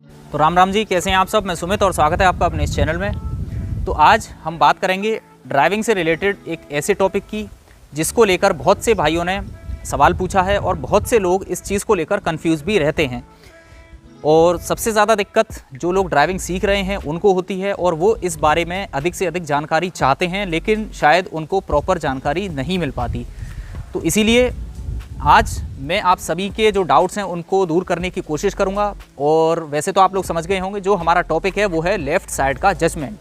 तो राम राम जी, कैसे हैं आप सब। मैं सुमित और स्वागत है आपका अपने इस चैनल में। तो आज हम बात करेंगे ड्राइविंग से रिलेटेड एक ऐसे टॉपिक की जिसको लेकर बहुत से भाइयों ने सवाल पूछा है और बहुत से लोग इस चीज़ को लेकर कंफ्यूज भी रहते हैं। और सबसे ज़्यादा दिक्कत जो लोग ड्राइविंग सीख रहे हैं उनको होती है और वो इस बारे में अधिक से अधिक जानकारी चाहते हैं, लेकिन शायद उनको प्रॉपर जानकारी नहीं मिल पाती। तो इसीलिए आज मैं आप सभी के जो डाउट्स हैं उनको दूर करने की कोशिश करूंगा। और वैसे तो आप लोग समझ गए होंगे, जो हमारा टॉपिक है वो है लेफ़्ट साइड का जजमेंट।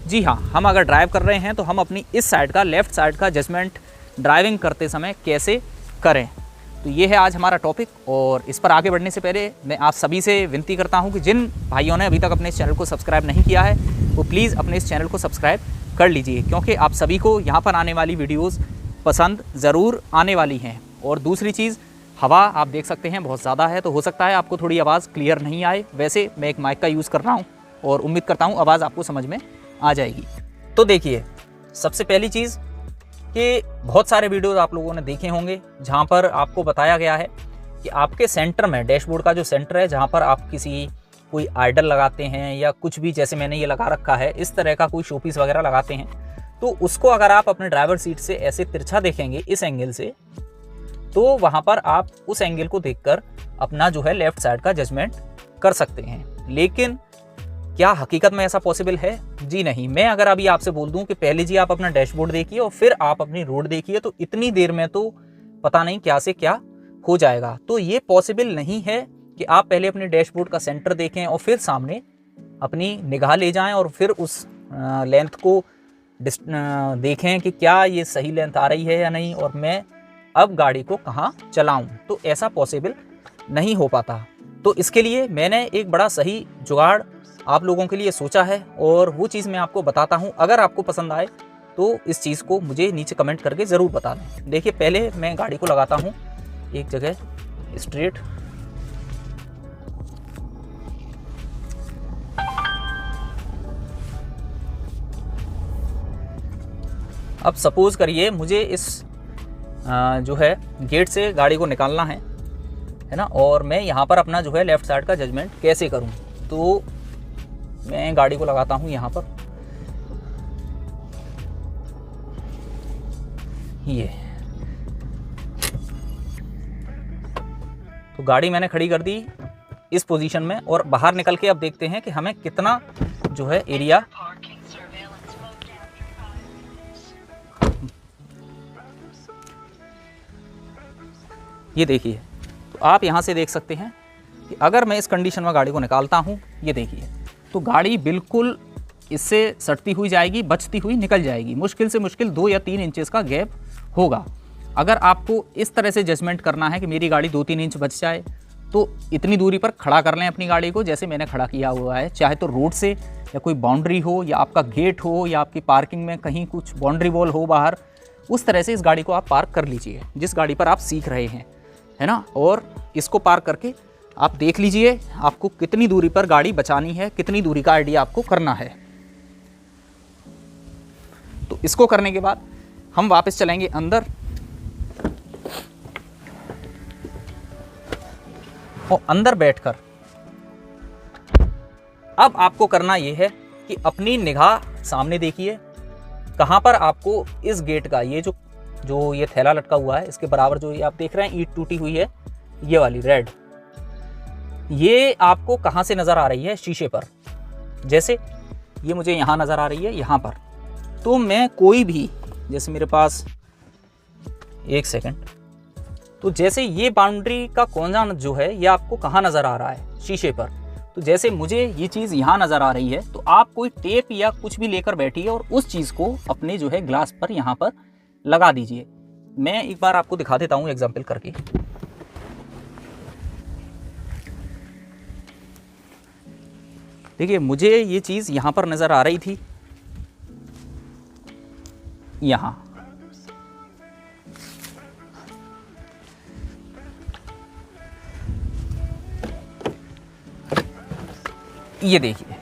जी हाँ, हम अगर ड्राइव कर रहे हैं तो हम अपनी इस साइड का, लेफ़्ट साइड का जजमेंट ड्राइविंग करते समय कैसे करें। तो ये है आज हमारा टॉपिक। और इस पर आगे बढ़ने से पहले मैं आप सभी से विनती करता हूँ कि जिन भाइयों ने अभी तक अपने इस चैनल को सब्सक्राइब नहीं किया है वो प्लीज़ अपने इस चैनल को सब्सक्राइब कर लीजिए, क्योंकि आप सभी को यहाँ पर आने वाली वीडियोज़ पसंद ज़रूर आने वाली हैं। और दूसरी चीज़, हवा आप देख सकते हैं बहुत ज़्यादा है, तो हो सकता है आपको थोड़ी आवाज़ क्लियर नहीं आए। वैसे मैं एक माइक का यूज़ कर रहा हूँ और उम्मीद करता हूँ आवाज़ आपको समझ में आ जाएगी। तो देखिए, सबसे पहली चीज़ कि बहुत सारे वीडियोस आप लोगों ने देखे होंगे जहाँ पर आपको बताया गया है कि आपके सेंटर में, डैशबोर्ड का जो सेंटर है, जहाँ पर आप कोई आइडल लगाते हैं या कुछ भी, जैसे मैंने ये लगा रखा है, इस तरह का कोई शोपीस वगैरह लगाते हैं, तो उसको अगर आप अपने ड्राइवर सीट से ऐसे तिरछा देखेंगे इस एंगल से, तो वहाँ पर आप उस एंगल को देखकर अपना जो है लेफ़्ट साइड का जजमेंट कर सकते हैं। लेकिन क्या हकीकत में ऐसा पॉसिबल है? जी नहीं। मैं अगर अभी आपसे बोल दूं कि पहले जी आप अपना डैशबोर्ड देखिए और फिर आप अपनी रोड देखिए, तो इतनी देर में तो पता नहीं क्या से क्या हो जाएगा। तो ये पॉसिबल नहीं है कि आप पहले अपने डैशबोर्ड का सेंटर देखें और फिर सामने अपनी निगाह ले जाएं और फिर उस लेंथ को देखें कि क्या ये सही लेंथ आ रही है या नहीं, और मैं अब गाड़ी को कहाँ चलाऊं। तो ऐसा पॉसिबल नहीं हो पाता। तो इसके लिए मैंने एक बड़ा सही जुगाड़ आप लोगों के लिए सोचा है और वो चीज़ मैं आपको बताता हूँ। अगर आपको पसंद आए तो इस चीज़ को मुझे नीचे कमेंट करके ज़रूर बता दें। देखिए, पहले मैं गाड़ी को लगाता हूँ एक जगह स्ट्रेट। अब सपोज़ करिए मुझे इस जो है गेट से गाड़ी को निकालना है ना, और मैं यहाँ पर अपना जो है लेफ़्ट साइड का जजमेंट कैसे करूँ। तो मैं गाड़ी को लगाता हूँ यहाँ पर, ये तो गाड़ी मैंने खड़ी कर दी इस पोजीशन में, और बाहर निकल के अब देखते हैं कि हमें कितना जो है एरिया, ये देखिए। तो आप यहाँ से देख सकते हैं कि अगर मैं इस कंडीशन में गाड़ी को निकालता हूँ, ये देखिए, तो गाड़ी बिल्कुल इससे सटती हुई जाएगी, बचती हुई निकल जाएगी। मुश्किल से मुश्किल 2 या 3 इंचेस का गैप होगा। अगर आपको इस तरह से जजमेंट करना है कि मेरी गाड़ी 2-3 इंच बच जाए, तो इतनी दूरी पर खड़ा कर लें अपनी गाड़ी को, जैसे मैंने खड़ा किया हुआ है। चाहे तो रोड से या कोई बाउंड्री हो या आपका गेट हो या आपकी पार्किंग में कहीं कुछ बाउंड्री वॉल हो बाहर, उस तरह से इस गाड़ी को आप पार्क कर लीजिए जिस गाड़ी पर आप सीख रहे हैं, है ना। और इसको पार्क करके आप देख लीजिए आपको कितनी दूरी पर गाड़ी बचानी है, कितनी दूरी का आइडिया आपको करना है। तो इसको करने के बाद हम वापस चलेंगे अंदर, और अंदर बैठकर अब आपको करना यह है कि अपनी निगाह सामने देखिए। कहां पर आपको इस गेट का जो ये थैला लटका हुआ है, इसके बराबर जो ये आप देख रहे हैं ईंट टूटी हुई है, ये वाली रेड, ये आपको कहाँ से नज़र आ रही है? शीशे पर। जैसे ये मुझे यहाँ नज़र आ रही है, यहाँ पर। तो मैं कोई भी, जैसे मेरे पास, एक सेकंड, तो जैसे ये बाउंड्री का कोना जो है ये आपको कहाँ नज़र आ रहा है? शीशे पर। तो जैसे मुझे ये चीज़ यहाँ नज़र आ रही है, तो आप कोई टेप या कुछ भी लेकर बैठिए और उस चीज़ को अपने जो है ग्लास पर यहाँ पर लगा दीजिए। मैं एक बार आपको दिखा देता हूँ एग्जाम्पल करके। देखिए, मुझे ये चीज़ यहाँ पर नज़र आ रही थी, यहाँ। ये देखिए,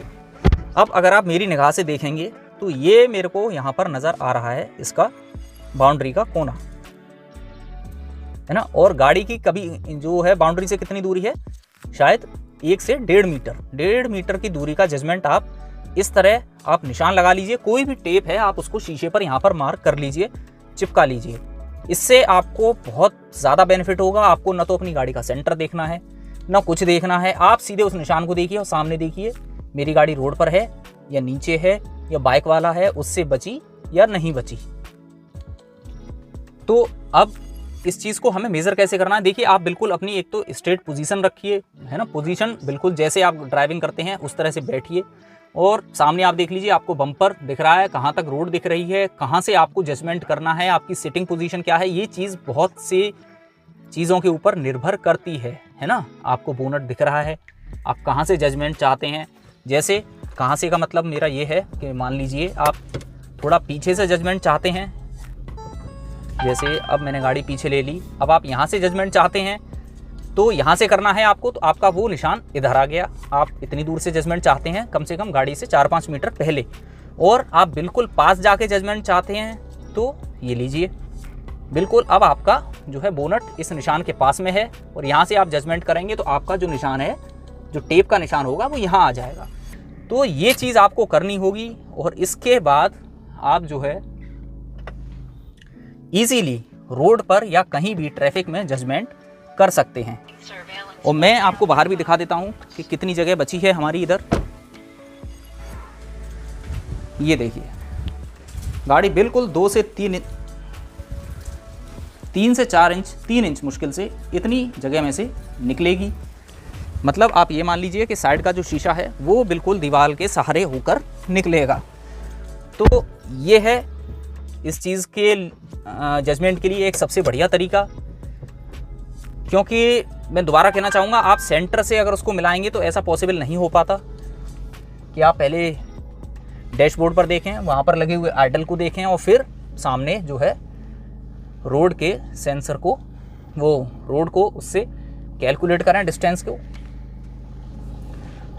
अब अगर आप मेरी निगाह से देखेंगे तो ये मेरे को यहाँ पर नज़र आ रहा है, इसका बाउंड्री का कोना, है ना। और गाड़ी की कभी जो है बाउंड्री से कितनी दूरी है? शायद 1 से 1.5 मीटर की दूरी का जजमेंट आप इस तरह आप निशान लगा लीजिए। कोई भी टेप है आप उसको शीशे पर यहाँ पर मार्क कर लीजिए, चिपका लीजिए। इससे आपको बहुत ज़्यादा बेनिफिट होगा। आपको न तो अपनी गाड़ी का सेंटर देखना है, ना कुछ देखना है। आप सीधे उस निशान को देखिए और सामने देखिए मेरी गाड़ी रोड पर है या नीचे है या बाइक वाला है उससे बची या नहीं बची। तो अब इस चीज़ को हमें मेज़र कैसे करना है, देखिए आप बिल्कुल अपनी एक तो स्ट्रेट पोजीशन रखिए, है ना, पोजीशन बिल्कुल जैसे आप ड्राइविंग करते हैं उस तरह से बैठिए। और सामने आप देख लीजिए आपको बम्पर दिख रहा है, कहाँ तक रोड दिख रही है, कहाँ से आपको जजमेंट करना है, आपकी सिटिंग पोजीशन क्या है। ये चीज़ बहुत सी चीज़ों के ऊपर निर्भर करती है ना। आपको बोनट दिख रहा है, आप कहाँ से जजमेंट चाहते हैं। जैसे कहाँ से का मतलब मेरा ये है कि मान लीजिए आप थोड़ा पीछे से जजमेंट चाहते हैं, जैसे अब मैंने गाड़ी पीछे ले ली, अब आप यहाँ से जजमेंट चाहते हैं तो यहाँ से करना है आपको, तो आपका वो निशान इधर आ गया। आप इतनी दूर से जजमेंट चाहते हैं, कम से कम गाड़ी से 4-5 मीटर पहले, और आप बिल्कुल पास जाके जजमेंट चाहते हैं तो ये लीजिए बिल्कुल। अब आपका जो है बोनट इस निशान के पास में है और यहाँ से आप जजमेंट करेंगे तो आपका जो निशान है, जो टेप का निशान होगा वो यहाँ आ जाएगा। तो ये चीज़ आपको करनी होगी और इसके बाद आप जो है इजीली रोड पर या कहीं भी ट्रैफिक में जजमेंट कर सकते हैं। और मैं आपको बाहर भी दिखा देता हूं कि कितनी जगह बची है हमारी इधर। ये देखिए गाड़ी बिल्कुल 2 से 3 से 4 इंच, 3 इंच मुश्किल से इतनी जगह में से निकलेगी। मतलब आप ये मान लीजिए कि साइड का जो शीशा है वो बिल्कुल दीवार के सहारे होकर निकलेगा। तो ये है इस चीज़ के जजमेंट के लिए एक सबसे बढ़िया तरीका। क्योंकि मैं दोबारा कहना चाहूँगा, आप सेंटर से अगर उसको मिलाएंगे तो ऐसा पॉसिबल नहीं हो पाता कि आप पहले डैशबोर्ड पर देखें, वहाँ पर लगे हुए आइडल को देखें और फिर सामने जो है रोड के सेंसर को, वो रोड को उससे कैलकुलेट करें डिस्टेंस को।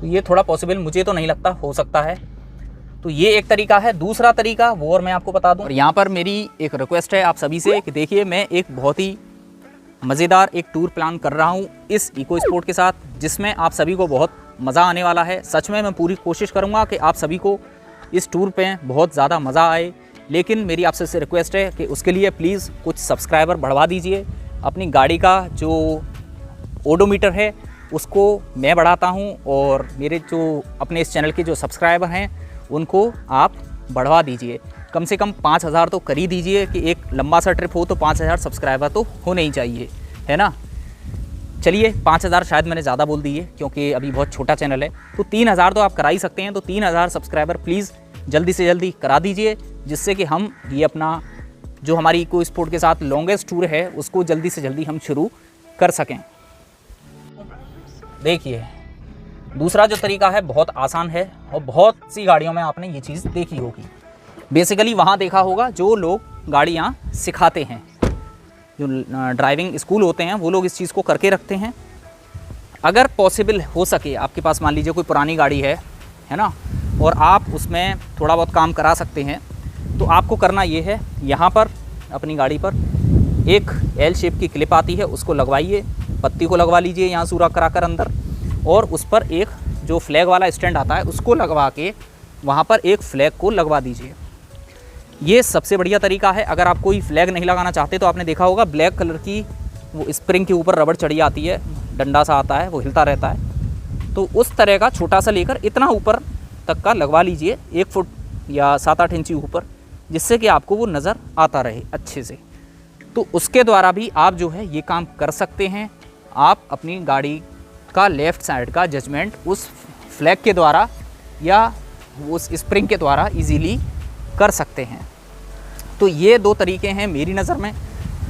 तो ये थोड़ा पॉसिबल मुझे तो नहीं लगता हो सकता है। तो ये एक तरीका है। दूसरा तरीका वो और मैं आपको बता दूं, और यहाँ पर मेरी एक रिक्वेस्ट है आप सभी से कि देखिए मैं एक बहुत ही मज़ेदार एक टूर प्लान कर रहा हूँ इस इको स्पोर्ट के साथ, जिसमें आप सभी को बहुत मज़ा आने वाला है। सच में मैं पूरी कोशिश करूँगा कि आप सभी को इस टूर पे बहुत ज़्यादा मज़ा आए। लेकिन मेरी आपसे से रिक्वेस्ट है कि उसके लिए प्लीज़ कुछ सब्सक्राइबर बढ़वा दीजिए। अपनी गाड़ी का जो ओडोमीटर है उसको मैं बढ़ाता हूँ और मेरे जो अपने इस चैनल के जो सब्सक्राइबर हैं उनको आप बढ़वा दीजिए। कम से कम 5000 तो कर ही दीजिए कि एक लंबा सा ट्रिप हो तो 5000 सब्सक्राइबर तो होने ही चाहिए, है ना। चलिए 5000 शायद मैंने ज़्यादा बोल दिए क्योंकि अभी बहुत छोटा चैनल है, तो 3000 तो आप करा ही सकते हैं। तो 3000 सब्सक्राइबर प्लीज़ जल्दी से जल्दी करा दीजिए, जिससे कि हम ये अपना जो हमारी इको स्पोर्ट के साथ लॉन्गेस्ट टूर है उसको जल्दी से जल्दी हम शुरू कर सकें। देखिए दूसरा जो तरीका है बहुत आसान है और बहुत सी गाड़ियों में आपने ये चीज़ देखी होगी। बेसिकली वहाँ देखा होगा जो लोग गाड़ियाँ सिखाते हैं, जो ड्राइविंग स्कूल होते हैं वो लोग इस चीज़ को करके रखते हैं। अगर पॉसिबल हो सके, आपके पास मान लीजिए कोई पुरानी गाड़ी है ना, और आप उसमें थोड़ा बहुत काम करा सकते हैं, तो आपको करना ये है, यहाँ पर अपनी गाड़ी पर एक एल शेप की क्लिप आती है उसको लगवाइए, पत्ती को लगवा लीजिए यहाँ सूरा करा कर अंदर, और उस पर एक जो फ्लैग वाला स्टैंड आता है उसको लगवा के वहाँ पर एक फ्लैग को लगवा दीजिए। ये सबसे बढ़िया तरीका है। अगर आप कोई फ्लैग नहीं लगाना चाहते तो आपने देखा होगा ब्लैक कलर की वो स्प्रिंग के ऊपर रबड़ चढ़ी आती है, डंडा सा आता है वो हिलता रहता है, तो उस तरह का छोटा सा लेकर इतना ऊपर तक का लगवा लीजिए, 1 फुट या 7-8 इंची ऊपर, जिससे कि आपको वो नज़र आता रहे अच्छे से। तो उसके द्वारा भी आप जो है ये काम कर सकते हैं। आप अपनी गाड़ी का लेफ़्ट साइड का जजमेंट उस फ्लैग के द्वारा या उस स्प्रिंग के द्वारा इजीली कर सकते हैं। तो ये 2 तरीके हैं मेरी नज़र में,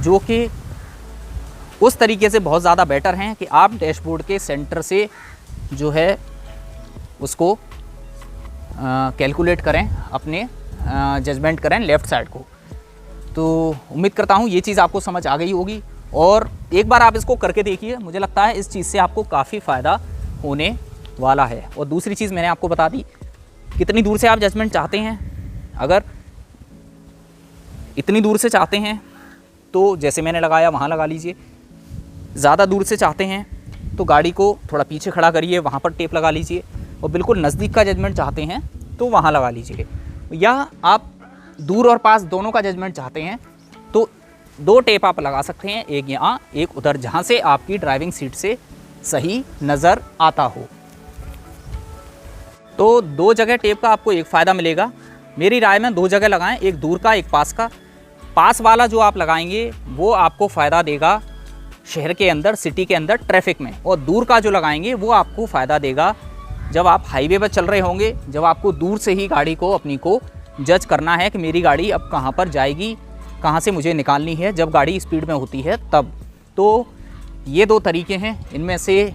जो कि उस तरीके से बहुत ज़्यादा बेटर हैं कि आप डैशबोर्ड के सेंटर से जो है उसको कैलकुलेट करें, अपने जजमेंट करें लेफ़्ट साइड को। तो उम्मीद करता हूँ ये चीज़ आपको समझ आ गई होगी, और एक बार आप इसको करके देखिए, मुझे लगता है इस चीज़ से आपको काफ़ी फ़ायदा होने वाला है। और दूसरी चीज़ मैंने आपको बता दी, कितनी दूर से आप जजमेंट चाहते हैं। अगर इतनी दूर से चाहते हैं तो जैसे मैंने लगाया वहाँ लगा लीजिए, ज़्यादा दूर से चाहते हैं तो गाड़ी को थोड़ा पीछे खड़ा करिए, वहाँ पर टेप लगा लीजिए, और बिल्कुल नज़दीक का जजमेंट चाहते हैं तो वहाँ लगा लीजिए, या आप दूर और पास दोनों का जजमेंट चाहते हैं तो 2 टेप आप लगा सकते हैं, एक यहाँ एक उधर, जहाँ से आपकी ड्राइविंग सीट से सही नज़र आता हो। तो 2 जगह टेप का आपको एक फ़ायदा मिलेगा। मेरी राय में 2 जगह लगाएं, एक दूर का एक पास का। पास वाला जो आप लगाएंगे वो आपको फ़ायदा देगा शहर के अंदर, सिटी के अंदर ट्रैफिक में, और दूर का जो लगाएंगे वो आपको फ़ायदा देगा जब आप हाईवे पर चल रहे होंगे, जब आपको दूर से ही गाड़ी को अपनी को जज करना है कि मेरी गाड़ी अब कहाँ पर जाएगी, कहाँ से मुझे निकालनी है, जब गाड़ी स्पीड में होती है तब। तो ये 2 तरीके हैं, इनमें से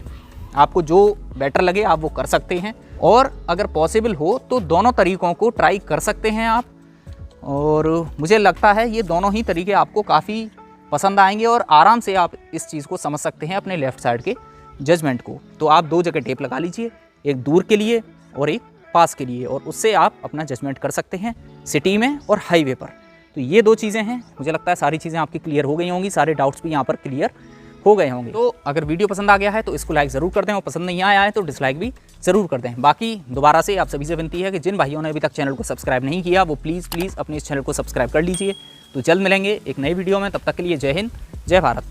आपको जो बेटर लगे आप वो कर सकते हैं, और अगर पॉसिबल हो तो दोनों तरीक़ों को ट्राई कर सकते हैं आप। और मुझे लगता है ये दोनों ही तरीके आपको काफ़ी पसंद आएंगे और आराम से आप इस चीज़ को समझ सकते हैं अपने लेफ़्ट साइड के जजमेंट को। तो आप 2 जगह टेप लगा लीजिए, एक दूर के लिए और एक पास के लिए, और उससे आप अपना जजमेंट कर सकते हैं सिटी में और हाईवे पर। तो ये 2 चीज़ें हैं, मुझे लगता है सारी चीज़ें आपकी क्लियर हो गई होंगी, सारे डाउट्स भी यहाँ पर क्लियर हो गए होंगे। तो अगर वीडियो पसंद आ गया है तो इसको लाइक ज़रूर कर दें, और पसंद नहीं आया है तो डिसलाइक भी ज़रूर कर दें। बाकी दोबारा से आप सभी से विनती है कि जिन भाइयों ने अभी तक चैनल को सब्सक्राइब नहीं किया वो प्लीज़ अपने इस चैनल को सब्सक्राइब कर लीजिए। तो जल्द मिलेंगे एक नई वीडियो में, तब तक के लिए जय हिंद, जय भारत।